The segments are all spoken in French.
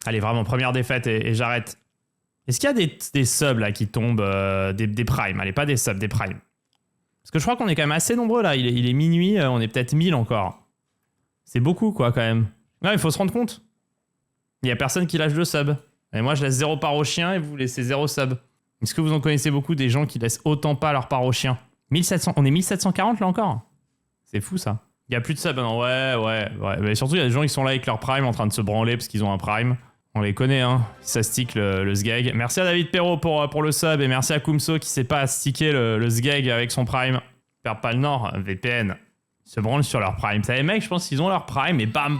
Allez, vraiment, première défaite et j'arrête. Est-ce qu'il y a des subs là qui tombent, des primes? Allez, pas des subs, des primes. Parce que je crois qu'on est quand même assez nombreux là. Il est minuit, on est peut-être 1000 encore. C'est beaucoup quoi quand même. Non, il faut se rendre compte. Il y a personne qui lâche de sub. Et moi je laisse 0 part au chien et vous laissez 0 sub. Est-ce que vous en connaissez beaucoup des gens qui laissent autant pas leur part au chien? 1700, on est 1740 là encore. C'est fou ça. Il y a plus de sub, non? Ouais. Mais surtout il y a des gens qui sont là avec leur prime en train de se branler parce qu'ils ont un prime. On les connaît, hein. Ça stick le sgeg. Merci à David Perrault pour le sub et merci à Kumso qui sait pas sticker le sgeg avec son prime. Perd pas le nord, VPN. Ils se branlent sur leur prime. Ça les mecs, je pense qu'ils ont leur prime et bam,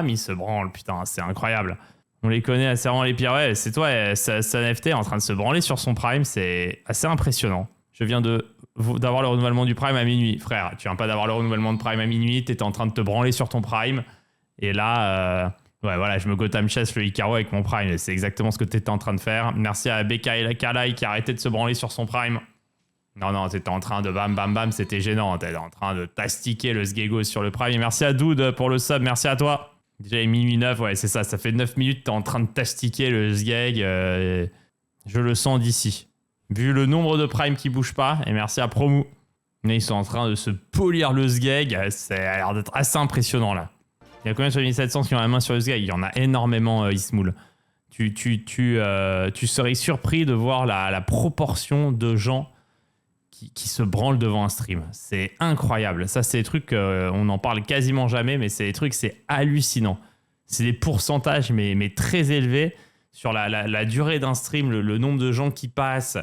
ils se branlent. Putain, c'est incroyable. On les connaît, c'est vraiment les pires. Ouais, c'est toi, ça NFT en train de se branler sur son prime, c'est assez impressionnant. Je viens d'avoir le renouvellement du prime à minuit. Frère, tu viens pas d'avoir le renouvellement de prime à minuit, t'étais en train de te branler sur ton prime. Et là... ouais, voilà, je me Gotham Chess le Icaro avec mon Prime. C'est exactement ce que tu étais en train de faire. Merci à Becca et la Kalai qui a arrêté de se branler sur son Prime. Non, t'étais en train de bam, c'était gênant. T'étais en train de tastiquer le Sgego sur le Prime. Et merci à Dude pour le sub, merci à toi. Déjà, il est minuit 9, ouais, c'est ça. Ça fait 9 minutes, t'es en train de tastiquer le Sgeg. Je le sens d'ici. Vu le nombre de Prime qui bouge pas. Et merci à Promu. Mais ils sont en train de se polir le Sgeg. Ça a l'air d'être assez impressionnant là. Il y a combien sur les 1700 qui ont la main sur le Sgeg? Il y en a énormément, Ismoul. Tu serais surpris de voir la proportion de gens qui se branlent devant un stream. C'est incroyable. Ça, c'est des trucs, on n'en parle quasiment jamais, mais c'est des trucs, c'est hallucinant. C'est des pourcentages, mais très élevés sur la durée d'un stream, le nombre de gens qui passent,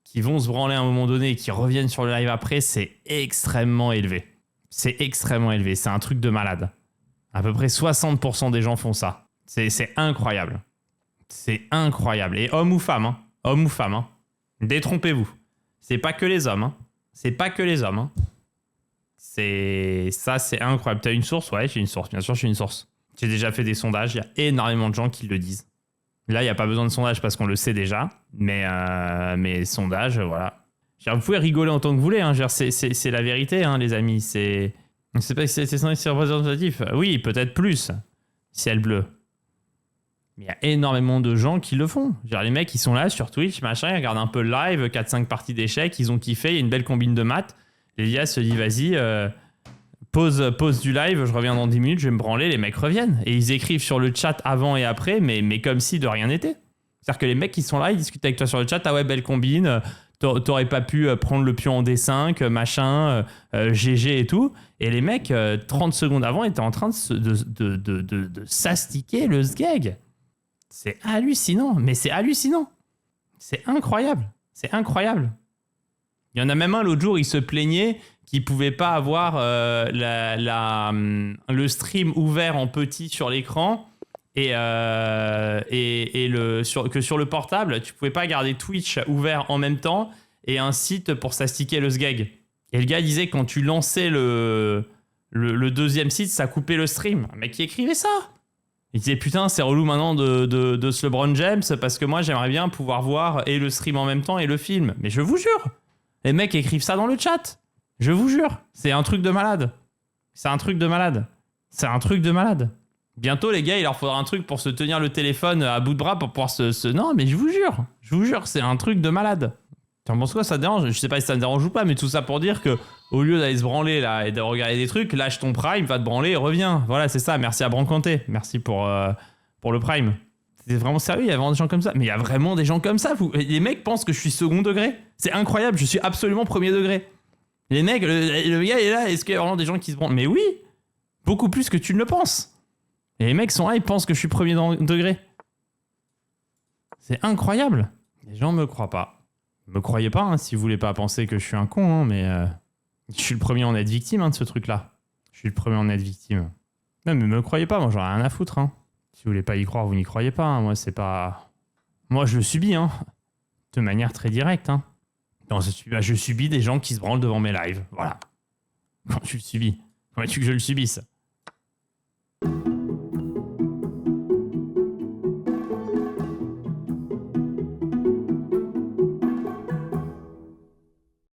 qui vont se branler à un moment donné et qui reviennent sur le live après, c'est extrêmement élevé. C'est extrêmement élevé. C'est un truc de malade. À peu près 60% des gens font ça. C'est incroyable. C'est incroyable. Et homme ou femme, hein. Homme ou femme, hein. Détrompez-vous. C'est pas que les hommes, hein. C'est pas que les hommes, hein. Ça, c'est incroyable. T'as une source? Ouais, j'ai une source. Bien sûr, j'ai une source. J'ai déjà fait des sondages. Il y a énormément de gens qui le disent. Là, il n'y a pas besoin de sondage parce qu'on le sait déjà. Mais sondage, voilà. Vous pouvez rigoler en tant que vous voulez, hein. C'est la vérité, hein, les amis. C'est pas que c'est représentatif. Oui, peut-être plus. Ciel bleu. Mais il y a énormément de gens qui le font. Genre, les mecs, ils sont là sur Twitch, machin, ils regardent un peu le live, 4-5 parties d'échecs, ils ont kiffé, il y a une belle combine de maths. L'Elias se dit, vas-y, pause du live, je reviens dans 10 minutes, je vais me branler, les mecs reviennent. Et ils écrivent sur le chat avant et après, mais comme si de rien n'était. C'est-à-dire que les mecs qui sont là, ils discutent avec toi sur le chat, ah ouais, belle combine, t'aurais pas pu prendre le pion en D5, machin, GG et tout. Et les mecs, 30 secondes avant, étaient en train de s'astiquer le sgeg. C'est hallucinant, mais c'est hallucinant. C'est incroyable. C'est incroyable. Il y en a même un l'autre jour, il se plaignait qu'il ne pouvait pas avoir le stream ouvert en petit sur l'écran que sur le portable, tu ne pouvais pas garder Twitch ouvert en même temps et un site pour s'astiquer le sgeg. Et le gars disait que quand tu lançais le deuxième site, ça coupait le stream. Un mec qui écrivait ça. Il disait putain, c'est relou maintenant de ce LeBron James parce que moi j'aimerais bien pouvoir voir et le stream en même temps et le film. Mais je vous jure, les mecs écrivent ça dans le chat. Je vous jure, c'est un truc de malade. C'est un truc de malade. C'est un truc de malade. Bientôt les gars, il leur faudra un truc pour se tenir le téléphone à bout de bras pour pouvoir se... Non mais je vous jure, c'est un truc de malade. T'en penses quoi, ça te dérange? Je sais pas si ça te dérange ou pas, mais tout ça pour dire que au lieu d'aller se branler là et de regarder des trucs, lâche ton prime, va te branler et reviens. Voilà, c'est ça. Merci à Brancanté. Merci pour le prime. C'est vraiment sérieux, il y a vraiment des gens comme ça. Mais il y a vraiment des gens comme ça. Les mecs pensent que je suis second degré. C'est incroyable, je suis absolument premier degré. Les mecs, le gars est là, est-ce qu'il y a vraiment des gens qui se branlent? Mais oui, beaucoup plus que tu ne le penses. Et les mecs sont là, ils pensent que je suis premier degré. C'est incroyable. Les gens me croient pas. Me croyez pas, hein, si vous voulez pas penser que je suis un con, hein, mais je suis le premier à en être victime, hein, de ce truc-là. Je suis le premier à en être victime. Non, mais me croyez pas, moi j'en ai rien à foutre. Hein. Si vous voulez pas y croire, vous n'y croyez pas. Hein. Moi, c'est pas... Moi, je le subis, hein, de manière très directe. Hein. Non, je subis des gens qui se branlent devant mes lives. Voilà. Je le subis. Comment veux-tu que je le subisse?